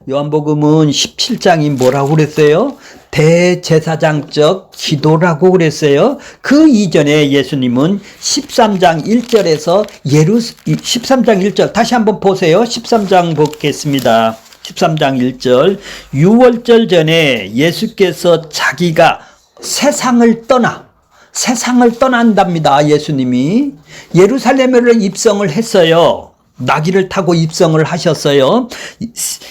요한복음은 17장이 뭐라고 그랬어요? 대제사장적 기도라고 그랬어요. 그 이전에 예수님은 13장 1절에서 13장 1절 다시 한번 보세요. 13장 보겠습니다. 13장 1절 유월절 전에 예수께서 자기가 세상을 떠난답니다. 예수님이 예루살렘으로 입성을 했어요. 나귀를 타고 입성을 하셨어요.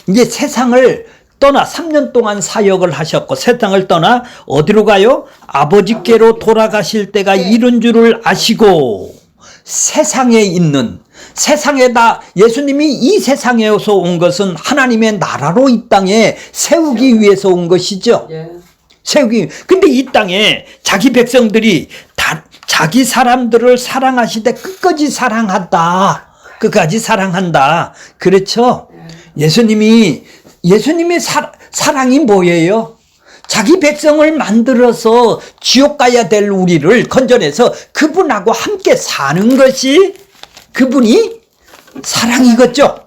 이제 세상을 떠나 3년 동안 사역을 하셨고 세상을 떠나 어디로 가요? 아버지께로 돌아가실 때가 이른 줄을 아시고 세상에 있는 세상에다 예수님이 이 세상에서 온 것은 하나님의 나라로 이 땅에 세우기 위해서 온 것이죠. 세우기. 근데 이 땅에 자기 백성들이 다 자기 사람들을 사랑하시되 끝까지 사랑한다. 그렇죠? 예수님의 사랑이 뭐예요? 자기 백성을 만들어서 지옥 가야 될 우리를 건져내서 그분하고 함께 사는 것이 그분이 사랑이겠죠?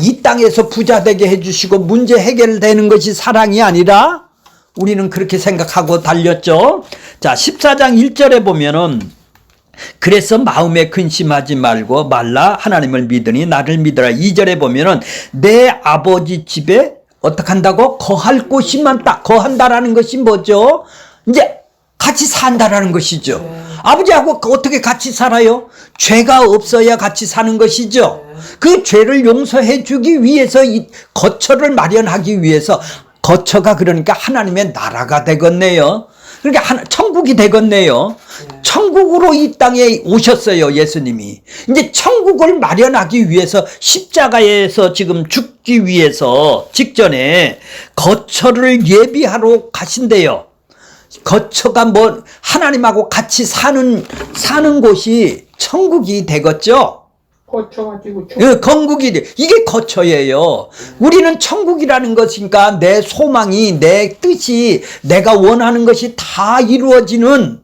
이 땅에서 부자 되게 해주시고 문제 해결되는 것이 사랑이 아니라 우리는 그렇게 생각하고 달렸죠. 자, 14장 1절에 보면은 그래서 마음에 근심하지 말고 말라 하나님을 믿으니 나를 믿어라. 2절에 보면은 내 아버지 집에 어떻게 한다고? 거할 곳이 많다. 거한다라는 것이 뭐죠? 이제 같이 산다라는 것이죠. 아버지하고 어떻게 같이 살아요? 죄가 없어야 같이 사는 것이죠. 그 죄를 용서해 주기 위해서 이 거처를 마련하기 위해서 거처가 그러니까 하나님의 나라가 되겠네요. 그러니까 천국이 되겠네요. 천국으로 이 땅에 오셨어요. 예수님이. 이제 천국을 마련하기 위해서 십자가에서 지금 죽기 위해서 직전에 거처를 예비하러 가신대요. 거처가 뭐 하나님하고 같이 사는 곳이 천국이 되겠죠. 거쳐가지고 건국이 돼. 이게 거처예요. 우리는 천국이라는 것이니까 내 소망이 내 뜻이 내가 원하는 것이 다 이루어지는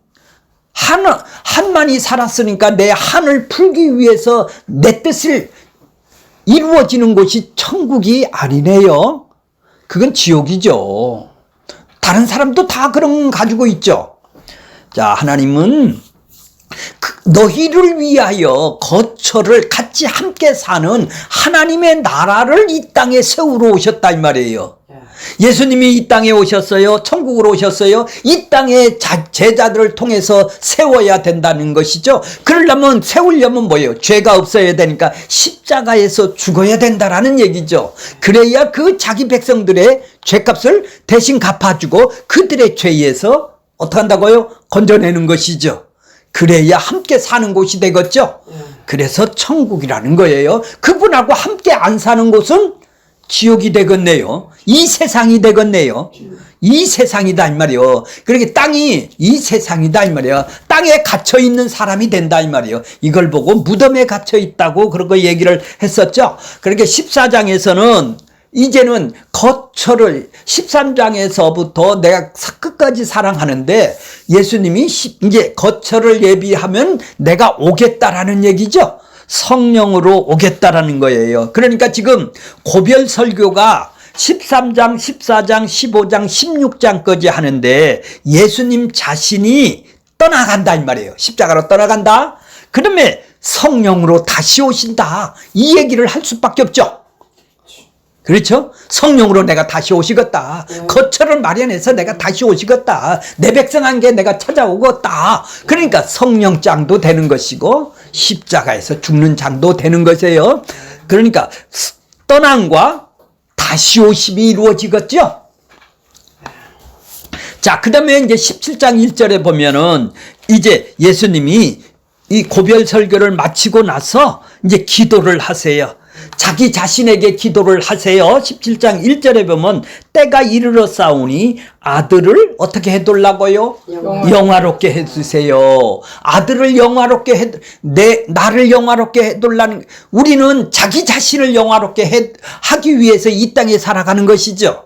한만이 살았으니까 내 한을 풀기 위해서 내 뜻을 이루어지는 곳이 천국이 아니네요. 그건 지옥이죠. 다른 사람도 다 그런 거 가지고 있죠. 자, 하나님은 너희를 위하여 거처를 같이 함께 사는 하나님의 나라를 이 땅에 세우러 오셨다 이 말이에요. 예수님이 이 땅에 오셨어요. 천국으로 오셨어요. 이 땅에 제자들을 통해서 세워야 된다는 것이죠. 그러려면 세우려면 뭐예요? 죄가 없어야 되니까 십자가에서 죽어야 된다라는 얘기죠. 그래야 그 자기 백성들의 죄값을 대신 갚아주고 그들의 죄에서 어떻게 한다고요? 건져내는 것이죠. 그래야 함께 사는 곳이 되겠죠. 그래서 천국이라는 거예요. 그분하고 함께 안 사는 곳은 지옥이 되겠네요. 이 세상이 되겠네요. 이 세상이다 이 말이요. 그러니까 땅이 이 세상이다 이 말이요. 땅에 갇혀 있는 사람이 된다 이 말이요. 이걸 보고 무덤에 갇혀 있다고 그런 거 얘기를 했었죠. 그러니까 14장에서는 이제는 거처를 13장에서부터 내가 끝까지 사랑하는데 예수님이 이제 거처를 예비하면 내가 오겠다라는 얘기죠. 성령으로 오겠다라는 거예요. 그러니까 지금 고별 설교가 13장, 14장, 15장, 16장까지 하는데 예수님 자신이 떠나간다 이 말이에요. 십자가로 떠나간다. 그다음에 성령으로 다시 오신다. 이 얘기를 할 수밖에 없죠. 그렇죠? 성령으로 내가 다시 오시겠다. 거처를 마련해서 내가 다시 오시겠다. 내 백성한테 내가 찾아오겠다. 그러니까 성령장도 되는 것이고 십자가에서 죽는 장도 되는 것이에요. 그러니까 떠남과 다시 오심이 이루어지겠죠? 자, 그 다음에 이제 17장 1절에 보면은 이제 예수님이 이 고별 설교를 마치고 나서 이제 기도를 하세요. 자기 자신에게 기도를 하세요. 17장 1절에 보면 때가 이르러 싸우니 아들을 어떻게 해둘라고요? 영화롭게 해주세요. 아들을 영화롭게 나를 영화롭게 해둘라는, 우리는 자기 자신을 영화롭게 하기 위해서 이 땅에 살아가는 것이죠.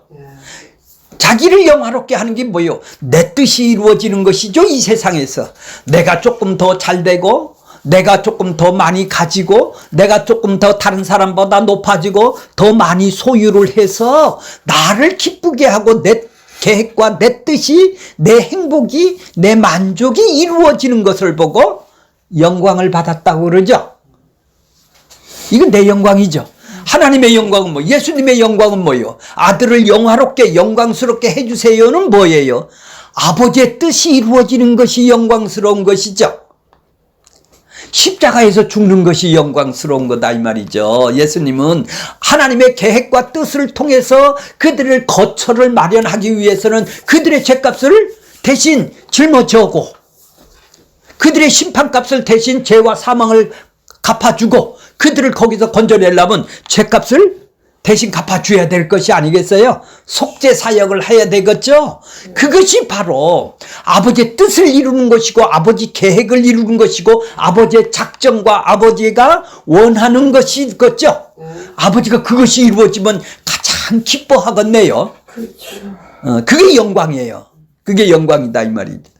자기를 영화롭게 하는 게 뭐예요? 내 뜻이 이루어지는 것이죠. 이 세상에서 내가 조금 더 잘 되고 내가 조금 더 많이 가지고 내가 조금 더 다른 사람보다 높아지고 더 많이 소유를 해서 나를 기쁘게 하고 내 계획과 내 뜻이 내 행복이 내 만족이 이루어지는 것을 보고 영광을 받았다고 그러죠. 이건 내 영광이죠. 하나님의 영광은 뭐, 예수님의 영광은 뭐예요? 아들을 영화롭게 영광스럽게 해주세요는 뭐예요? 아버지의 뜻이 이루어지는 것이 영광스러운 것이죠. 십자가에서 죽는 것이 영광스러운 거다 이 말이죠. 예수님은 하나님의 계획과 뜻을 통해서 그들을 거처를 마련하기 위해서는 그들의 죄값을 대신 짊어지고 그들의 심판값을 대신 죄와 사망을 갚아주고 그들을 거기서 건져내려면 죄값을 대신 갚아줘야 될 것이 아니겠어요? 속죄 사역을 해야 되겠죠? 그것이 바로 아버지의 뜻을 이루는 것이고 아버지 계획을 이루는 것이고 아버지의 작정과 아버지가 원하는 것이겠죠? 아버지가 그것이 이루어지면 가장 기뻐하겠네요. 그렇죠. 그게 영광이에요. 그게 영광이다 이 말이죠.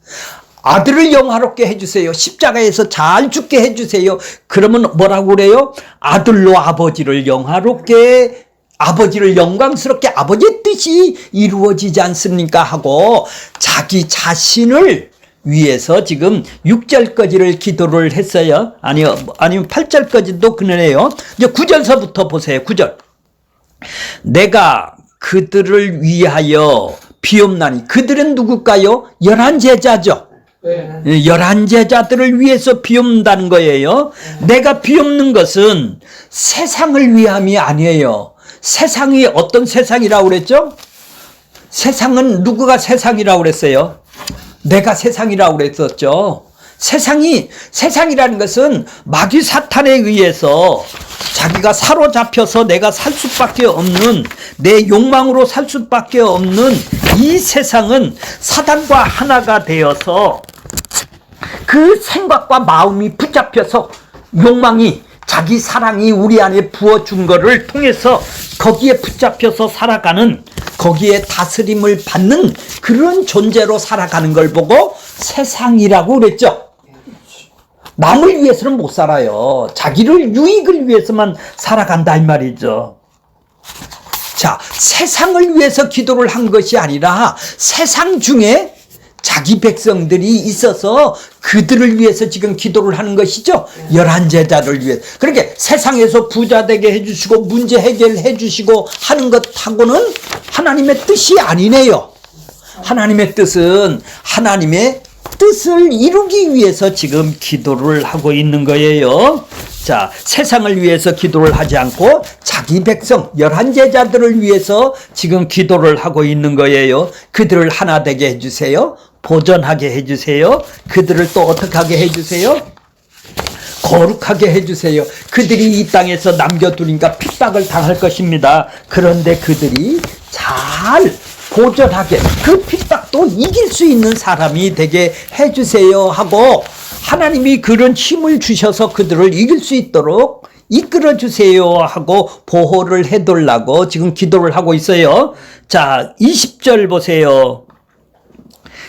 아들을 영화롭게 해주세요. 십자가에서 잘 죽게 해주세요. 그러면 뭐라고 그래요? 아들로 아버지를 영화롭게 아버지를 영광스럽게 아버지의 뜻이 이루어지지 않습니까? 하고 자기 자신을 위해서 지금 6절까지를 기도를 했어요. 아니면 8절까지도 그러네요. 이제 9절서부터 보세요. 9절. 내가 그들을 위하여 비옵나니 그들은 누굴까요? 11제자죠. 네. 11제자들을 위해서 비옵는다는 거예요. 내가 비옵는 것은 세상을 위함이 아니에요. 세상이 어떤 세상이라고 그랬죠? 세상은 누구가 세상이라고 그랬어요? 내가 세상이라고 그랬었죠. 세상이라는 것은 마귀 사탄에 의해서 자기가 사로잡혀서 내가 살 수밖에 없는 내 욕망으로 살 수밖에 없는 이 세상은 사단과 하나가 되어서 그 생각과 마음이 붙잡혀서 욕망이 자기 사랑이 우리 안에 부어준 거를 통해서 거기에 붙잡혀서 살아가는 거기에 다스림을 받는 그런 존재로 살아가는 걸 보고 세상이라고 그랬죠. 남을 위해서는 못 살아요. 자기를 유익을 위해서만 살아간다 이 말이죠. 자, 세상을 위해서 기도를 한 것이 아니라 세상 중에 자기 백성들이 있어서 그들을 위해서 지금 기도를 하는 것이죠. 11제자를 위해. 그러니까 세상에서 부자 되게 해주시고 문제 해결해 주시고 하는 것하고는 하나님의 뜻이 아니네요. 하나님의 뜻은 하나님의 뜻을 이루기 위해서 지금 기도를 하고 있는 거예요. 자, 세상을 위해서 기도를 하지 않고 자기 백성 11제자들을 위해서 지금 기도를 하고 있는 거예요. 그들을 하나 되게 해주세요. 보전하게 해주세요. 그들을 또 어떻게 하게 해주세요? 거룩하게 해주세요. 그들이 이 땅에서 남겨두니까 핍박을 당할 것입니다. 그런데 그들이 잘 보전하게 그 핍박도 이길 수 있는 사람이 되게 해주세요 하고 하나님이 그런 힘을 주셔서 그들을 이길 수 있도록 이끌어 주세요 하고 보호를 해달라고 지금 기도를 하고 있어요. 자, 20절 보세요.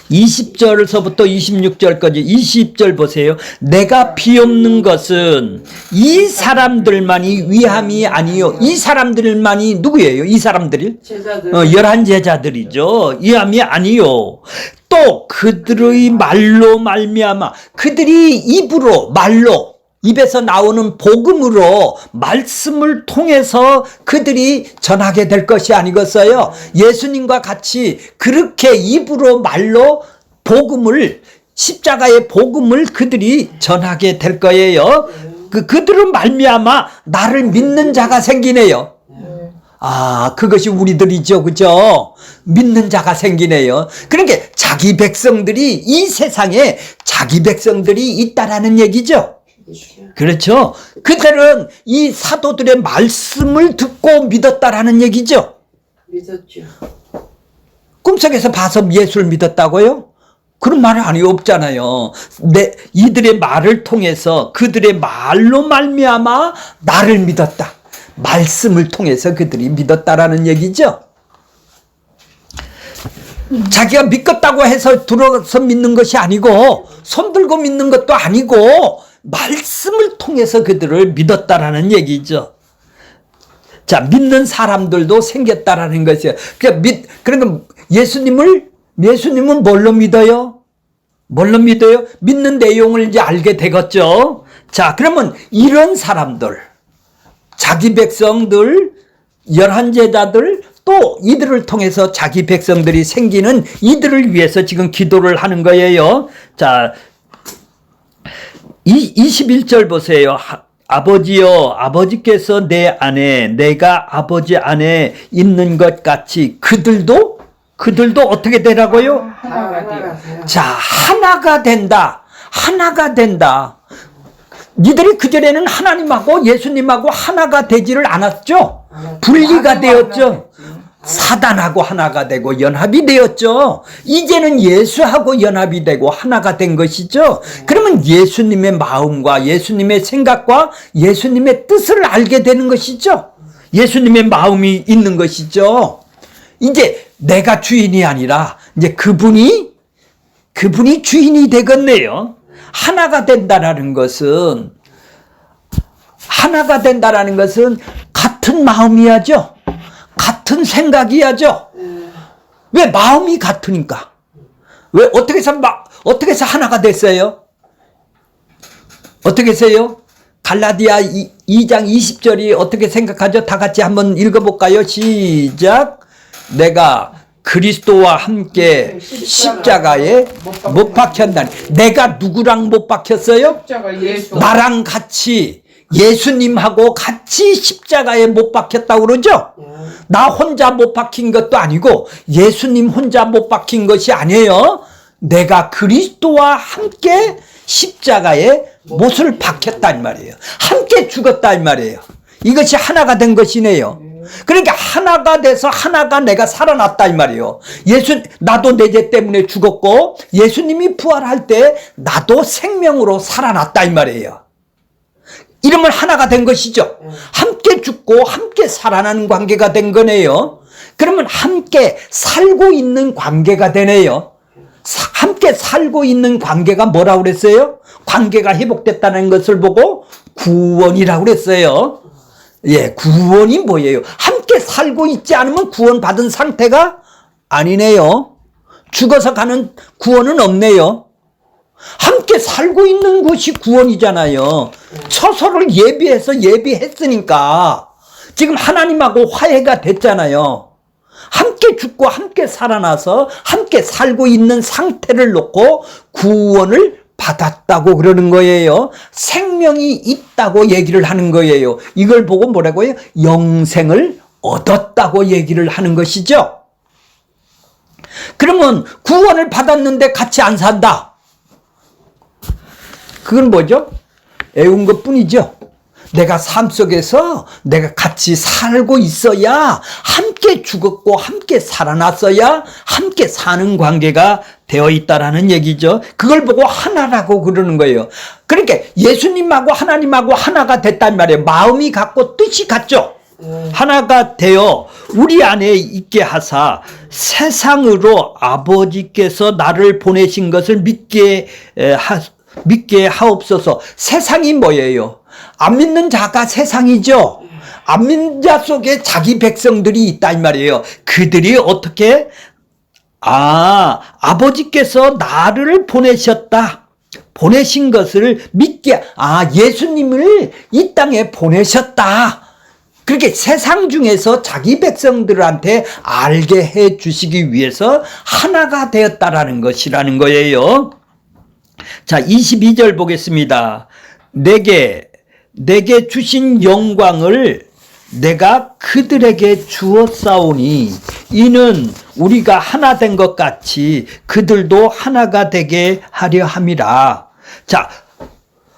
20절서부터 26절까지 20절 보세요. 내가 비옵는 것은 이 사람들만이 위함이 아니요. 이 사람들만이 누구예요? 이 사람들이? 제자들. 11제자들이죠. 위함이 아니요. 또 그들의 말로 말미암아 그들이 입으로 말로 입에서 나오는 복음으로 말씀을 통해서 그들이 전하게 될 것이 아니겠어요? 예수님과 같이 그렇게 입으로 말로 복음을 십자가의 복음을 그들이 전하게 될 거예요. 그들은 말미암아 나를 믿는 자가 생기네요. 아, 그것이 우리들이죠. 그죠? 믿는 자가 생기네요. 그러니까 자기 백성들이 이 세상에 자기 백성들이 있다라는 얘기죠. 그렇죠. 그들은 이 사도들의 말씀을 듣고 믿었다라는 얘기죠. 믿었죠. 꿈속에서 봐서 예수를 믿었다고요? 그런 말은 아니 없잖아요. 이들의 말을 통해서 그들의 말로 말미암아 나를 믿었다. 말씀을 통해서 그들이 믿었다라는 얘기죠. 자기가 믿겠다고 해서 들어서 믿는 것이 아니고 손 들고 믿는 것도 아니고 말씀을 통해서 그들을 믿었다라는 얘기죠. 자, 믿는 사람들도 생겼다라는 것이에요. 그러니까 예수님은 뭘로 믿어요? 뭘로 믿어요? 믿는 내용을 이제 알게 되겠죠. 자, 그러면 이런 사람들, 자기 백성들, 11제자들, 또 이들을 통해서 자기 백성들이 생기는 이들을 위해서 지금 기도를 하는 거예요. 자, 21절 보세요. 아버지여, 아버지께서 내 안에, 내가 아버지 안에 있는 것 같이 그들도 어떻게 되라고요? 자, 하나가 된다. 하나가 된다. 니들이 그전에는 하나님하고 예수님하고 하나가 되지를 않았죠? 분리가 되었죠? 사단하고 하나가 되고 연합이 되었죠. 이제는 예수하고 연합이 되고 하나가 된 것이죠. 그러면 예수님의 마음과 예수님의 생각과 예수님의 뜻을 알게 되는 것이죠. 예수님의 마음이 있는 것이죠. 이제 내가 주인이 아니라 이제 그분이 주인이 되겠네요. 하나가 된다라는 것은 같은 마음이야죠. 같은 생각이야죠. 왜? 마음이 같으니까. 왜? 어떻게 해서 하나가 됐어요? 어떻게 해서요? 갈라디아 2장 20절이 어떻게 생각하죠? 다 같이 한번 읽어볼까요? 시작. 내가 그리스도와 함께 십자가에 못 박혔다니. 내가 누구랑 못 박혔어요? 나랑 같이, 예수님하고 같이 십자가에 못 박혔다고 그러죠? 나 혼자 못 박힌 것도 아니고 예수님 혼자 못 박힌 것이 아니에요. 내가 그리스도와 함께 십자가에 못을 박혔단 말이에요. 함께 죽었단 말이에요. 이것이 하나가 된 것이네요. 그러니까 하나가 돼서 하나가 내가 살아났다 이 말이에요. 나도 내 죄 때문에 죽었고 예수님이 부활할 때 나도 생명으로 살아났다 이 말이에요. 이러면 하나가 된 것이죠. 함께 죽고 함께 살아나는 관계가 된 거네요. 그러면 함께 살고 있는 관계가 되네요. 함께 살고 있는 관계가 뭐라고 그랬어요? 관계가 회복됐다는 것을 보고 구원이라고 그랬어요. 예, 구원이 뭐예요? 함께 살고 있지 않으면 구원받은 상태가 아니네요. 죽어서 가는 구원은 없네요. 함께 살고 있는 것이 구원이잖아요. 처소를 예비했으니까 지금 하나님하고 화해가 됐잖아요. 함께 죽고 함께 살아나서 함께 살고 있는 상태를 놓고 구원을 받았다고 그러는 거예요. 생명이 있다고 얘기를 하는 거예요. 이걸 보고 뭐라고 해요? 영생을 얻었다고 얘기를 하는 것이죠. 그러면 구원을 받았는데 같이 안 산다. 그건 뭐죠? 애운 것 뿐이죠. 내가 삶 속에서 내가 같이 살고 있어야, 함께 죽었고 함께 살아났어야 함께 사는 관계가 되어 있다라는 얘기죠. 그걸 보고 하나라고 그러는 거예요. 그러니까 예수님하고 하나님하고 하나가 됐단 말이에요. 마음이 같고 뜻이 같죠. 하나가 되어 우리 안에 있게 하사 세상으로 아버지께서 나를 보내신 것을 믿게 하옵소서. 세상이 뭐예요? 안 믿는 자가 세상이죠. 안 믿는 자 속에 자기 백성들이 있다 이 말이에요. 그들이 어떻게? 아버지께서 나를 보내셨다. 보내신 것을 믿게, 예수님을 이 땅에 보내셨다. 그렇게 세상 중에서 자기 백성들한테 알게 해 주시기 위해서 하나가 되었다라는 것이라는 거예요. 자, 22절 보겠습니다. 내게 주신 영광을 내가 그들에게 주었사오니 이는 우리가 하나 된 것 같이 그들도 하나가 되게 하려 함이라. 자,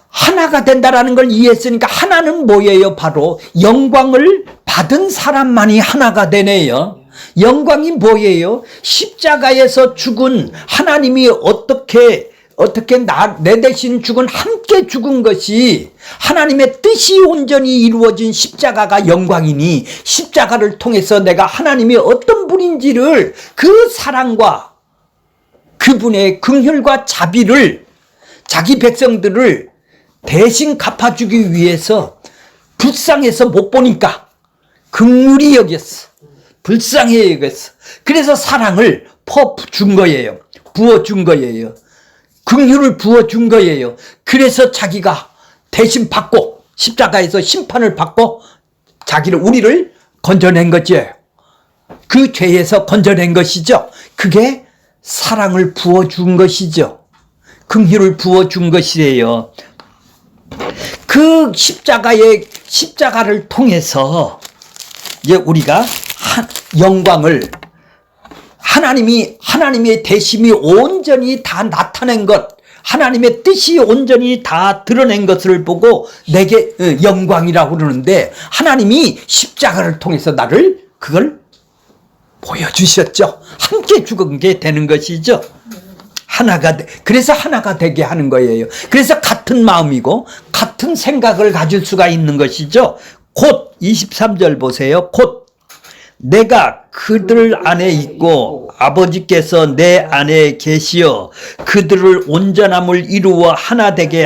하나가 된다라는 걸 이해했으니까 하나는 뭐예요? 바로 영광을 받은 사람만이 하나가 되네요. 영광이 뭐예요? 십자가에서 죽은 하나님이 어떻게 내 대신 죽은, 함께 죽은 것이 하나님의 뜻이 온전히 이루어진 십자가가 영광이니, 십자가를 통해서 내가 하나님이 어떤 분인지를, 그 사랑과 그분의 긍휼과 자비를, 자기 백성들을 대신 갚아주기 위해서 불쌍해서 못 보니까 긍휼히 여겼어. 불쌍해 여겼어. 그래서 사랑을 퍼준 거예요. 부어준 거예요. 긍휼을 부어준 거예요. 그래서 자기가 대신 받고 십자가에서 심판을 받고 우리를 건져낸 거죠. 그 죄에서 건져낸 것이죠. 그게 사랑을 부어준 것이죠. 긍휼을 부어준 것이에요. 그 십자가를 통해서 이제 우리가 영광을 하나님의 대심이 온전히 다 나타낸 것, 하나님의 뜻이 온전히 다 드러낸 것을 보고 내게 영광이라고 그러는데, 하나님이 십자가를 통해서 그걸 보여주셨죠. 함께 죽은 게 되는 것이죠. 그래서 하나가 되게 하는 거예요. 그래서 같은 마음이고 같은 생각을 가질 수가 있는 것이죠. 곧 23절 보세요. 곧 내가 그들 안에 있고 아버지께서 내 안에 계시어 그들을 온전함을 이루어 하나 되게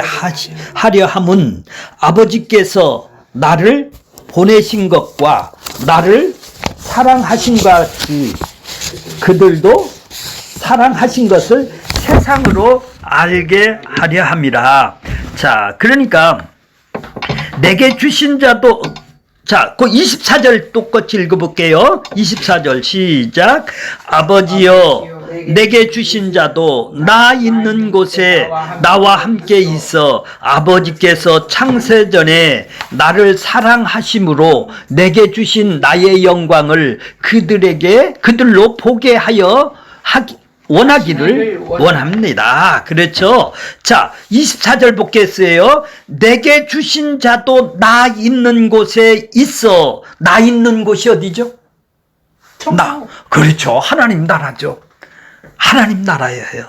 하려 함은 아버지께서 나를 보내신 것과 나를 사랑하신 것 같이 그들도 사랑하신 것을 세상으로 알게 하려 함이라. 자, 그러니까 내게 주신 자도, 자, 그 24절 똑같이 읽어볼게요. 24절 시작. 아버지여 내게 주신 자도 나 있는 곳에 나와 함께 있어 아버지께서 창세전에 나를 사랑하심으로 내게 주신 나의 영광을 그들로 보게 하여 원하기를 원합니다. 그렇죠? 자, 24절 보겠어요. 내게 주신 자도 나 있는 곳에 있어. 나 있는 곳이 어디죠? 그렇죠. 하나님 나라죠. 하나님 나라예요.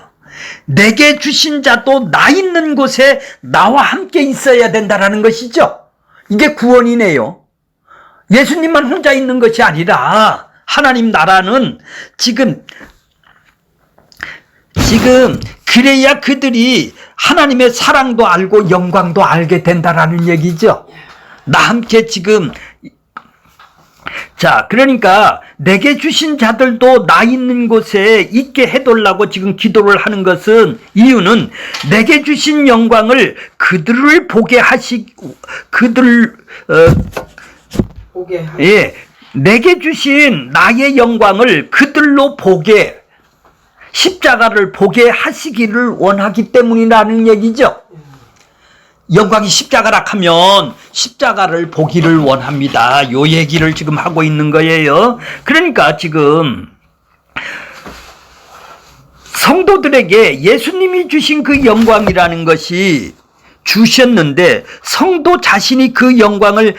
내게 주신 자도 나 있는 곳에 나와 함께 있어야 된다라는 것이죠. 이게 구원이네요. 예수님만 혼자 있는 것이 아니라 하나님 나라는 지금 그래야 그들이 하나님의 사랑도 알고 영광도 알게 된다라는 얘기죠. 나 함께 지금, 자, 그러니까 내게 주신 자들도 나 있는 곳에 있게 해달라고 지금 기도를 하는 것은, 이유는 내게 주신 영광을 그들을 보게 내게 주신 나의 영광을 그들로 보게, 십자가를 보게 하시기를 원하기 때문이라는 얘기죠. 영광이 십자가라 하면 십자가를 보기를 원합니다. 요 얘기를 지금 하고 있는 거예요. 그러니까 지금 성도들에게 예수님이 주신 그 영광이라는 것이 주셨는데 성도 자신이 그 영광을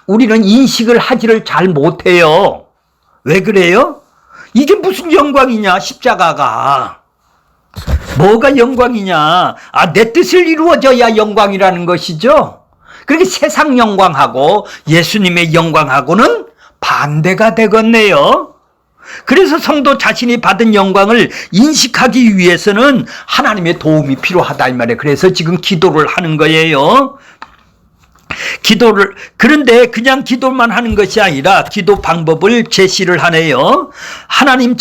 우리는 인식을 하지를 잘 못해요. 왜 그래요? 이게 무슨 영광이냐, 십자가가. 뭐가 영광이냐. 내 뜻을 이루어져야 영광이라는 것이죠. 그렇게 세상 영광하고 예수님의 영광하고는 반대가 되겠네요. 그래서 성도 자신이 받은 영광을 인식하기 위해서는 하나님의 도움이 필요하다 이 말이에요. 그래서 지금 기도를 하는 거예요. 그런데 그냥 기도만 하는 것이 아니라 기도 방법을 제시를 하네요. 하나님이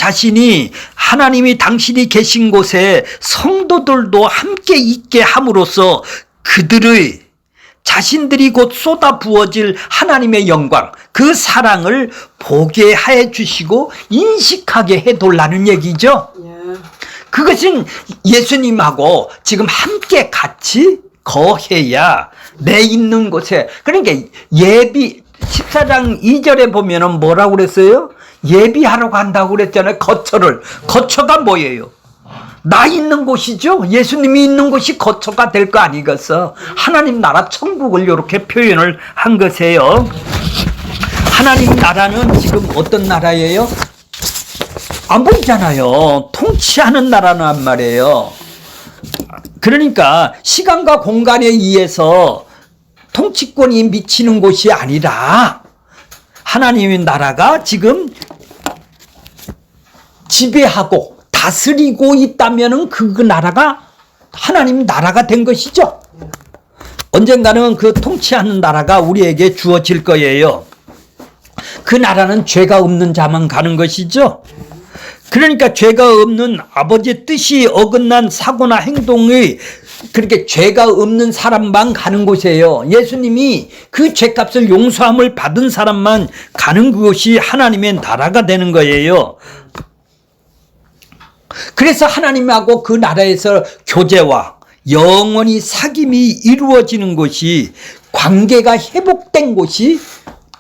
당신이 계신 곳에 성도들도 함께 있게 함으로써 자신들이 곧 쏟아 부어질 하나님의 영광, 그 사랑을 보게 해 주시고 인식하게 해달라는 얘기죠. 그것은 예수님하고 지금 함께 같이 거해야 내 있는 곳에, 그러니까 14장 2절에 보면은 뭐라고 그랬어요? 예비하러 간다고 그랬잖아요. 거처가 뭐예요? 나 있는 곳이죠. 예수님이 있는 곳이 거처가 될 거 아니겠어. 하나님 나라 천국을 이렇게 표현을 한 것이에요. 하나님 나라는 지금 어떤 나라예요? 안 보이잖아요. 통치하는 나라란 말이에요. 그러니까 시간과 공간에 의해서 통치권이 미치는 곳이 아니라 하나님의 나라가 지금 지배하고 다스리고 있다면은 그 나라가 하나님 나라가 된 것이죠. 언젠가는 그 통치하는 나라가 우리에게 주어질 거예요. 그 나라는 죄가 없는 자만 가는 것이죠. 그러니까 죄가 없는 아버지의 뜻이 어긋난 사고나 행동의 그렇게 죄가 없는 사람만 가는 곳이에요. 예수님이 그 죄값을 용서함을 받은 사람만 가는 그곳이 하나님의 나라가 되는 거예요. 그래서 하나님하고 그 나라에서 교제와 영원히 사귐이 이루어지는 곳이, 관계가 회복된 곳이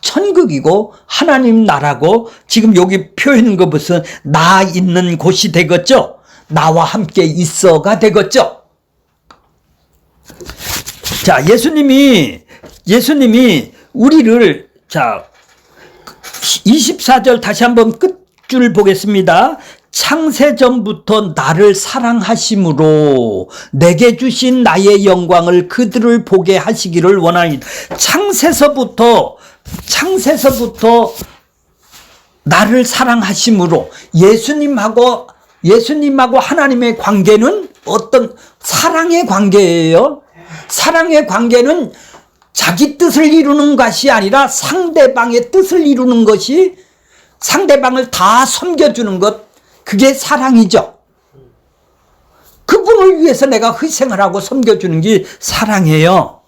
천국이고 하나님 나라고, 지금 여기 표현한 거 무슨 나 있는 곳이 되겠죠. 나와 함께 있어가 되겠죠. 자, 예수님이 우리를, 자 24절 다시 한번 끝줄 보겠습니다. 창세전부터 나를 사랑하심으로 내게 주신 나의 영광을 그들을 보게 하시기를 원하니다. 창세서부터 나를 사랑하심으로, 예수님하고 하나님의 관계는 어떤 사랑의 관계예요. 사랑의 관계는 자기 뜻을 이루는 것이 아니라 상대방의 뜻을 이루는 것이, 상대방을 다 섬겨주는 것, 그게 사랑이죠. 그분을 위해서 내가 희생을 하고 섬겨주는 게 사랑이에요.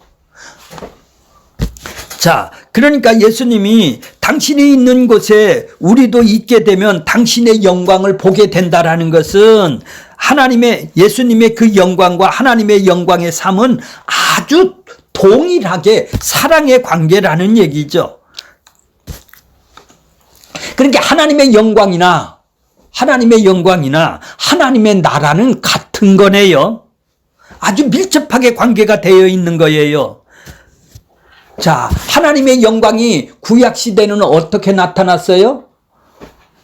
자, 그러니까 예수님이 당신이 있는 곳에 우리도 있게 되면 당신의 영광을 보게 된다라는 것은, 예수님의 그 영광과 하나님의 영광의 삶은 아주 동일하게 사랑의 관계라는 얘기죠. 그러니까 하나님의 영광이나 하나님의 나라는 같은 거네요. 아주 밀접하게 관계가 되어 있는 거예요. 자, 하나님의 영광이 구약시대는 어떻게 나타났어요?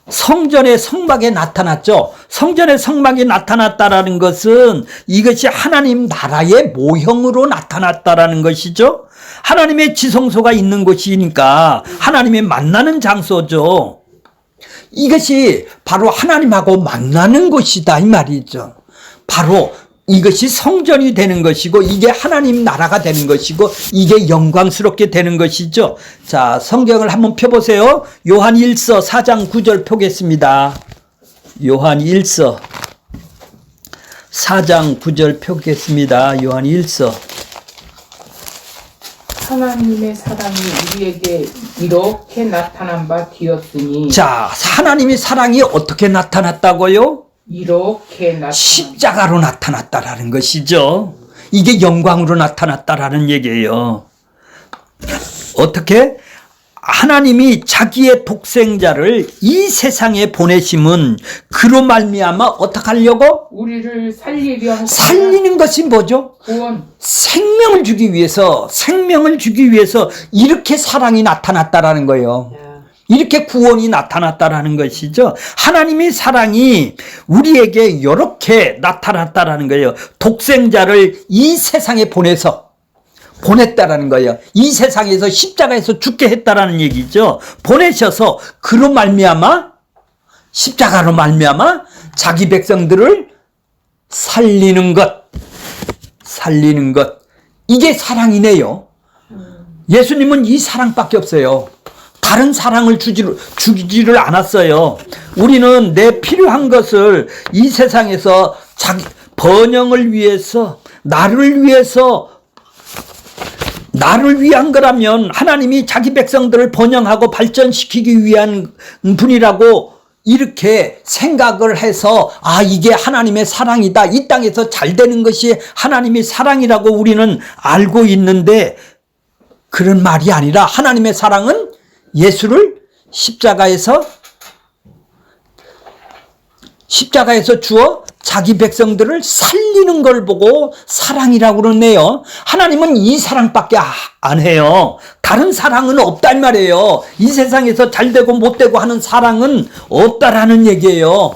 성전의 성막에 나타났죠. 성전의 성막이 나타났다라는 것은 이것이 하나님 나라의 모형으로 나타났다라는 것이죠. 하나님의 지성소가 있는 곳이니까 하나님의 만나는 장소죠. 이것이 바로 하나님하고 만나는 곳이다 이 말이죠. 바로 이것이 성전이 되는 것이고, 이게 하나님 나라가 되는 것이고, 이게 영광스럽게 되는 것이죠. 자, 성경을 한번 펴보세요. 요한 1서 4장 9절 펴겠습니다. 요한 1서 4장 9절 펴겠습니다. 요한 1서. 하나님의 사랑이 우리에게 이렇게 나타난 바 되었으니. 자, 하나님의 사랑이 어떻게 나타났다고요? 이렇게 십자가로 나타났다라는 것이죠. 이게 영광으로 나타났다라는 얘기예요. 어떻게? 하나님이 자기의 독생자를 이 세상에 보내심은 그로 말미암아 어떻게 하려고? 우리를 살리려. 살리는 것이 뭐죠? 구원. 생명을 주기 위해서 이렇게 사랑이 나타났다라는 거예요. 이렇게 구원이 나타났다라는 것이죠. 하나님의 사랑이 우리에게 이렇게 나타났다라는 거예요. 독생자를 이 세상에 보냈다라는 거예요. 이 세상에서 십자가에서 죽게 했다라는 얘기죠. 보내셔서 그로 말미암아, 십자가로 말미암아 자기 백성들을 살리는 것. 이게 사랑이네요. 예수님은 이 사랑밖에 없어요. 다른 사랑을 주지를 않았어요. 우리는 내 필요한 것을 이 세상에서 자기 번영을 위해서, 나를 위한 거라면 하나님이 자기 백성들을 번영하고 발전시키기 위한 분이라고 이렇게 생각을 해서, 아, 이게 하나님의 사랑이다, 이 땅에서 잘 되는 것이 하나님의 사랑이라고 우리는 알고 있는데, 그런 말이 아니라 하나님의 사랑은 예수를 십자가에서 주어 자기 백성들을 살리는 걸 보고 사랑이라고 그러네요. 하나님은 이 사랑밖에 안 해요. 다른 사랑은 없단 말이에요. 이 세상에서 잘되고 못되고 하는 사랑은 없다라는 얘기예요.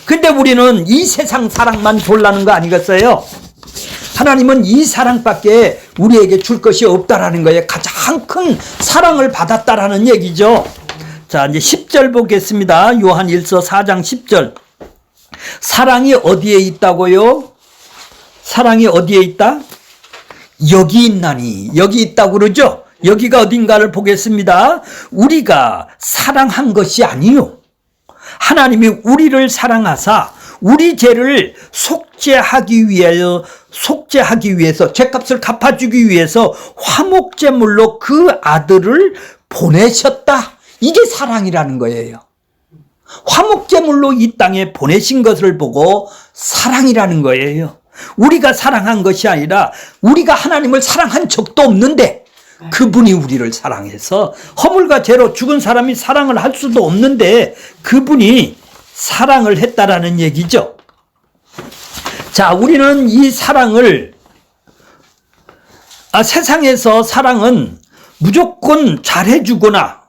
근데 우리는 이 세상 사랑만 졸라는 거 아니겠어요? 하나님은 이 사랑밖에 우리에게 줄 것이 없다라는 거예요. 가장 큰 사랑을 받았다라는 얘기죠. 자, 이제 10절 보겠습니다. 요한 1서 4장 10절. 사랑이 어디에 있다고요? 사랑이 어디에 있다? 여기 있나니, 여기 있다고 그러죠? 여기가 어딘가를 보겠습니다. 우리가 사랑한 것이 아니요, 하나님이 우리를 사랑하사 우리 죄를 속죄하기 위해서 죄값을 갚아주기 위해서 화목제물로 그 아들을 보내셨다. 이게 사랑이라는 거예요. 화목제물로 이 땅에 보내신 것을 보고 사랑이라는 거예요. 우리가 사랑한 것이 아니라 우리가 하나님을 사랑한 적도 없는데 그분이 우리를 사랑해서, 허물과 죄로 죽은 사람이 사랑을 할 수도 없는데 그분이 사랑을 했다라는 얘기죠. 자, 우리는 이 사랑을, 세상에서 사랑은 무조건 잘해주거나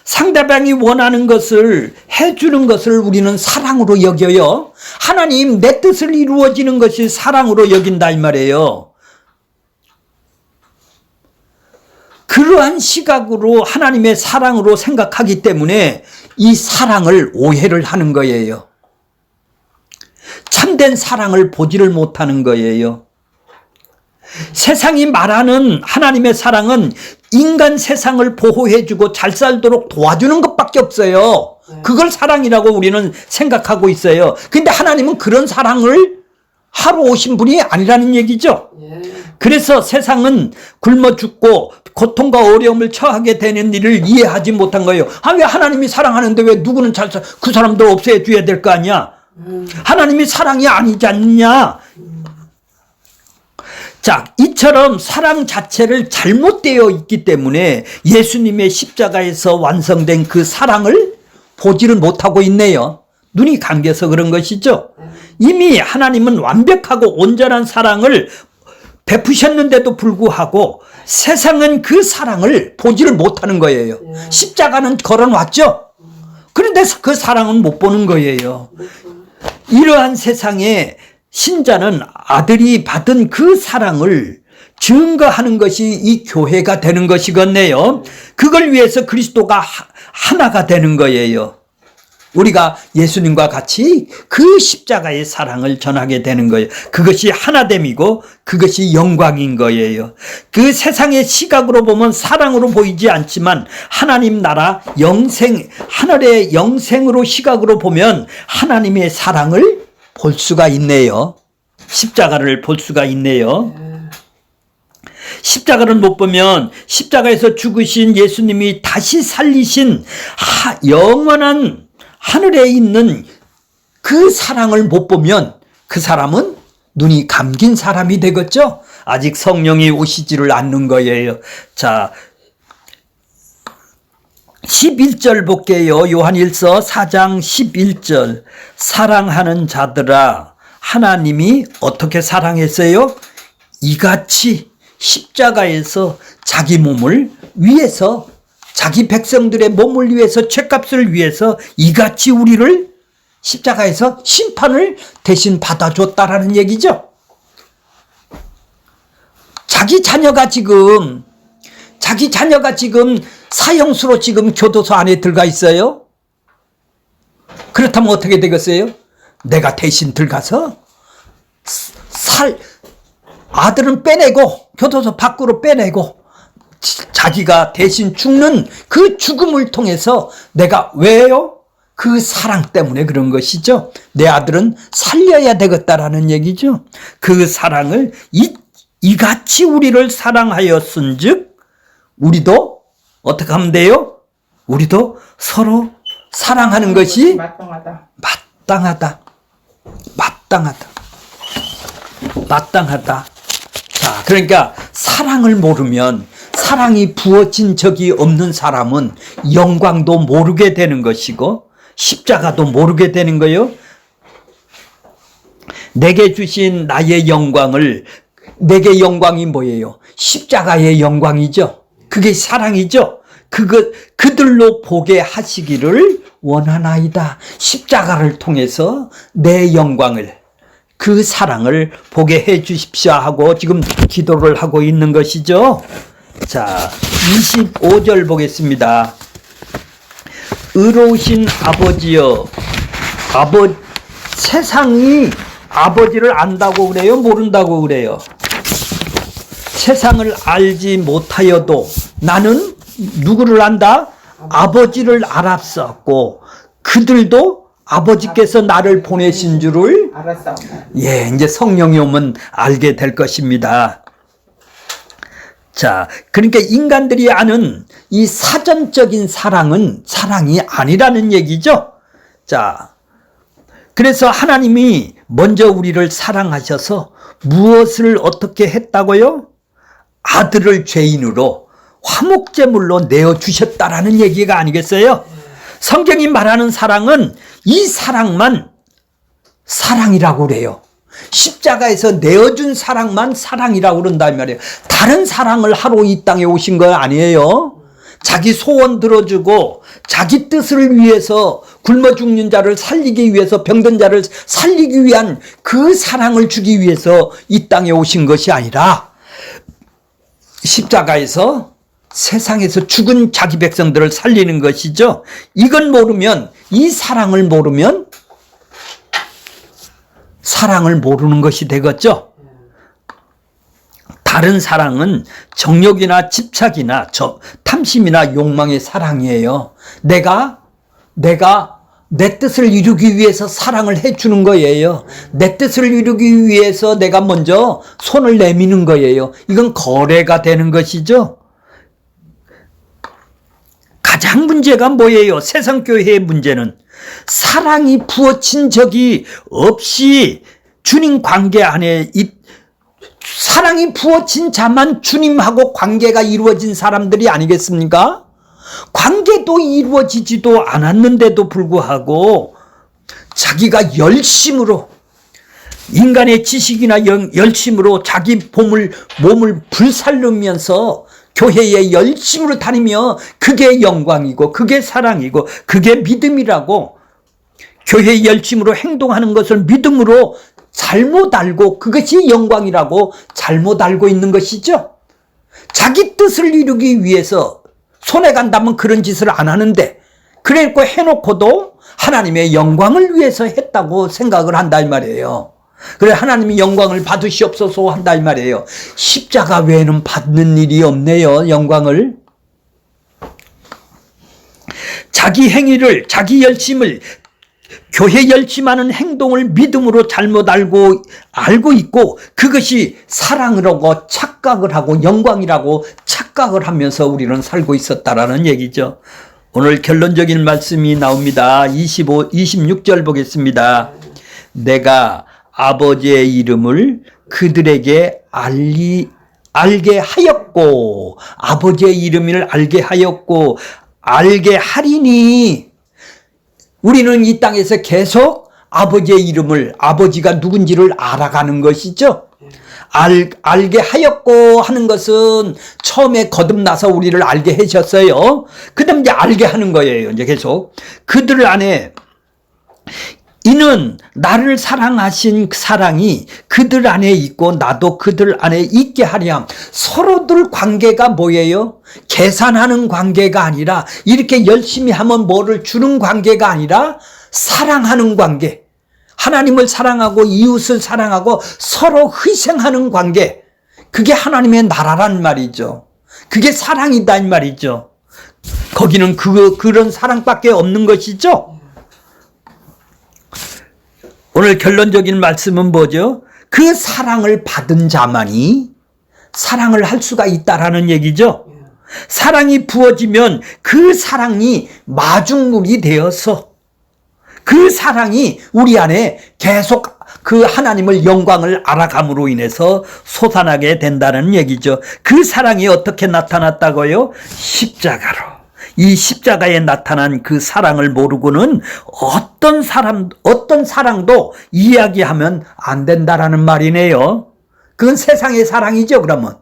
상대방이 원하는 것을 해주는 것을 우리는 사랑으로 여겨요. 하나님, 내 뜻을 이루어지는 것이 사랑으로 여긴다 이 말이에요. 그러한 시각으로 하나님의 사랑으로 생각하기 때문에 이 사랑을 오해를 하는 거예요. 참된 사랑을 보지를 못하는 거예요. 세상이 말하는 하나님의 사랑은 인간 세상을 보호해주고 잘 살도록 도와주는 것밖에 없어요. 그걸 사랑이라고 우리는 생각하고 있어요. 근데 하나님은 그런 사랑을 하러 오신 분이 아니라는 얘기죠. 그래서 세상은 굶어 죽고 고통과 어려움을 처하게 되는 일을 이해하지 못한 거예요. 왜 하나님이 사랑하는데 왜 누구는 그 사람들 없애 줘야 될 거 아니야? 하나님이 사랑이 아니지 않느냐? 자, 이처럼 사랑 자체를 잘못되어 있기 때문에 예수님의 십자가에서 완성된 그 사랑을 보지를 못하고 있네요. 눈이 감겨서 그런 것이죠. 이미 하나님은 완벽하고 온전한 사랑을 베푸셨는데도 불구하고 세상은 그 사랑을 보지를 못하는 거예요. 십자가는 걸어놨죠. 그런데 그 사랑은 못 보는 거예요. 이러한 세상에 신자는 아들이 받은 그 사랑을 증거하는 것이 이 교회가 되는 것이겠네요. 그걸 위해서 그리스도가 하나가 되는 거예요. 우리가 예수님과 같이 그 십자가의 사랑을 전하게 되는 거예요. 그것이 하나됨이고 그것이 영광인 거예요. 그 세상의 시각으로 보면 사랑으로 보이지 않지만 하나님 나라 영생, 하늘의 영생으로 시각으로 보면 하나님의 사랑을 볼 수가 있네요. 십자가를 볼 수가 있네요. 십자가를 못 보면 십자가에서 죽으신 예수님이 다시 살리신 영원한 하늘에 있는 그 사랑을 못 보면 그 사람은 눈이 감긴 사람이 되겠죠. 아직 성령이 오시지를 않는 거예요. 자, 11절 볼게요. 요한일서 4장 11절. 사랑하는 자들아, 하나님이 어떻게 사랑했어요? 이같이 십자가에서 자기 몸을 위해서, 자기 백성들의 몸을 위해서, 죄값을 위해서 이같이 우리를 십자가에서 심판을 대신 받아줬다라는 얘기죠. 자기 자녀가 지금 사형수로 지금 교도소 안에 들어가 있어요. 그렇다면 어떻게 되겠어요? 내가 대신 들어가서 아들은 빼내고 교도소 밖으로 빼내고 자기가 대신 죽는 그 죽음을 통해서 내가, 왜요? 그 사랑 때문에 그런 것이죠. 내 아들은 살려야 되겠다라는 얘기죠. 그 사랑을 이같이 우리를 사랑하였은즉 우리도 어떻게 하면 돼요? 우리도 서로 사랑하는 것이 마땅하다. 자, 그러니까 사랑을 모르면, 사랑이 부어진 적이 없는 사람은 영광도 모르게 되는 것이고 십자가도 모르게 되는 거예요. 내게 주신 나의 영광을, 내게 영광이 뭐예요? 십자가의 영광이죠. 그게 사랑이죠. 그들로 보게 하시기를 원하나이다. 십자가를 통해서 내 영광을, 그 사랑을 보게 해 주십시오 하고 지금 기도를 하고 있는 것이죠. 자, 25절 보겠습니다. 의로우신 아버지여, 세상이 아버지를 안다고 그래요? 모른다고 그래요? 세상을 알지 못하여도 나는 누구를 안다? 아버지를 알았었고 그들도 아버지께서 나를 보내신 줄을 알았사옵나니. 예, 이제 성령이 오면 알게 될 것입니다. 자, 그러니까 인간들이 아는 이 사전적인 사랑은 사랑이 아니라는 얘기죠. 자, 그래서 하나님이 먼저 우리를 사랑하셔서 무엇을 어떻게 했다고요? 아들을 죄인으로 화목제물로 내어주셨다라는 얘기가 아니겠어요? 성경이 말하는 사랑은 이 사랑만 사랑이라고 그래요. 십자가에서 내어준 사랑만 사랑이라고 그런단 말이에요. 다른 사랑을 하러 이 땅에 오신 거 아니에요. 자기 소원 들어주고 자기 뜻을 위해서 굶어 죽는 자를 살리기 위해서 병든 자를 살리기 위한 그 사랑을 주기 위해서 이 땅에 오신 것이 아니라 십자가에서 세상에서 죽은 자기 백성들을 살리는 것이죠. 이건 모르면, 이 사랑을 모르면 사랑을 모르는 것이 되겠죠. 다른 사랑은 정욕이나 집착이나 탐심이나 욕망의 사랑이에요. 내가 내 뜻을 이루기 위해서 사랑을 해주는 거예요. 내 뜻을 이루기 위해서 내가 먼저 손을 내미는 거예요. 이건 거래가 되는 것이죠. 가장 문제가 뭐예요? 세상교회의 문제는 사랑이 부어친 적이 없이 주님 관계 안에 사랑이 부어친 자만 주님하고 관계가 이루어진 사람들이 아니겠습니까? 관계도 이루어지지도 않았는데도 불구하고 자기가 열심으로 인간의 지식이나 열심으로 자기 몸을 불살르면서 교회에 열심으로 다니며 그게 영광이고 그게 사랑이고 그게 믿음이라고 교회에 열심으로 행동하는 것을 믿음으로 잘못 알고 그것이 영광이라고 잘못 알고 있는 것이죠. 자기 뜻을 이루기 위해서 손해 간다면 그런 짓을 안 하는데 그래놓고 해놓고도 하나님의 영광을 위해서 했다고 생각을 한다 이 말이에요. 그래 하나님이 영광을 받으시옵소서 한다 이 말이에요. 십자가 외에는 받는 일이 없네요. 영광을. 자기 행위를 자기 열심을 교회 열심하는 행동을 믿음으로 잘못 알고 있고 그것이 사랑이라고 착각을 하고 영광이라고 착각을 하면서 우리는 살고 있었다라는 얘기죠. 오늘 결론적인 말씀이 나옵니다. 26절 보겠습니다. 내가 아버지의 이름을 그들에게 알게 하였고 아버지의 이름을 알게 하였고 알게 하리니 우리는 이 땅에서 계속 아버지의 이름을 아버지가 누군지를 알아가는 것이죠. 알게 하였고 하는 것은 처음에 거듭나서 우리를 알게 하셨어요. 그 다음 이제 알게 하는 거예요. 이제 계속 그들 안에 이는 나를 사랑하신 사랑이 그들 안에 있고 나도 그들 안에 있게 하렴. 서로들 관계가 뭐예요? 계산하는 관계가 아니라 이렇게 열심히 하면 뭐를 주는 관계가 아니라 사랑하는 관계. 하나님을 사랑하고 이웃을 사랑하고 서로 희생하는 관계. 그게 하나님의 나라란 말이죠. 그게 사랑이다 이 말이죠. 거기는 그런 사랑밖에 없는 것이죠. 오늘 결론적인 말씀은 뭐죠? 그 사랑을 받은 자만이 사랑을 할 수가 있다라는 얘기죠. 사랑이 부어지면 그 사랑이 마중물이 되어서 그 사랑이 우리 안에 계속 그 하나님을 영광을 알아감으로 인해서 솟아나게 된다는 얘기죠. 그 사랑이 어떻게 나타났다고요? 십자가로. 이 십자가에 나타난 그 사랑을 모르고는 어떤 사랑도 이야기하면 안 된다라는 말이네요. 그건 세상의 사랑이죠, 그러면.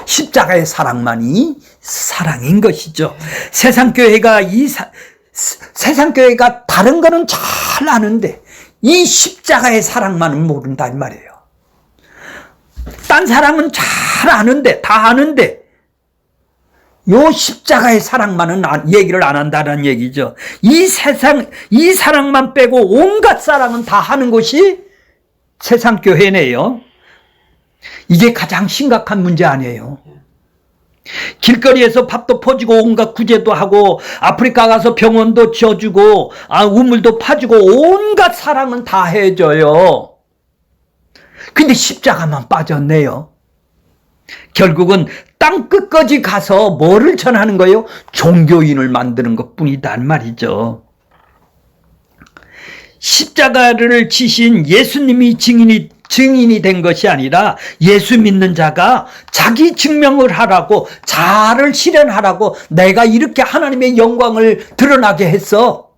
십자가의 사랑만이 사랑인 것이죠. 세상교회가 세상교회가 다른 거는 잘 아는데 이 십자가의 사랑만은 모른다 이 말이에요. 딴 사랑은 잘 아는데 다 아는데 요 십자가의 사랑만은 얘기를 안 한다는 얘기죠. 이 사랑만 빼고 온갖 사랑은 다 하는 것이 세상교회네요. 이게 가장 심각한 문제 아니에요. 길거리에서 밥도 퍼주고 온갖 구제도 하고 아프리카 가서 병원도 지어주고 우물도 파주고 온갖 사랑은 다 해줘요. 근데 십자가만 빠졌네요. 결국은 땅끝까지 가서 뭐를 전하는 거예요? 종교인을 만드는 것뿐이다 말이죠. 십자가를 지신 예수님이 증인이 된 것이 아니라 예수 믿는 자가 자기 증명을 하라고, 자아를 실현하라고, 내가 이렇게 하나님의 영광을 드러나게 했어.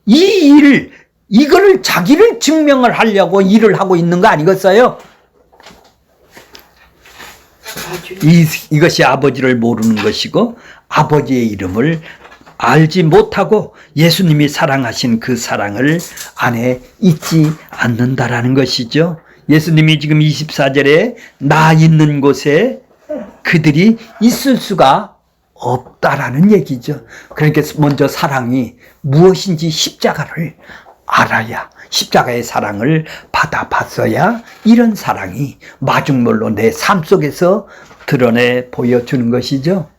이거를 자기를 증명을 하려고 일을 하고 있는 거 아니겠어요? 이것이 아버지를 모르는 것이고 아버지의 이름을 알지 못하고 예수님이 사랑하신 그 사랑을 안에 잊지 않는다라는 것이죠. 예수님이 지금 24절에 나 있는 곳에 그들이 있을 수가 없다라는 얘기죠. 그러니까 먼저 사랑이 무엇인지 십자가를 알아야, 십자가의 사랑을 받아봤어야 이런 사랑이 마중물로 내 삶 속에서 드러내 보여주는 것이죠.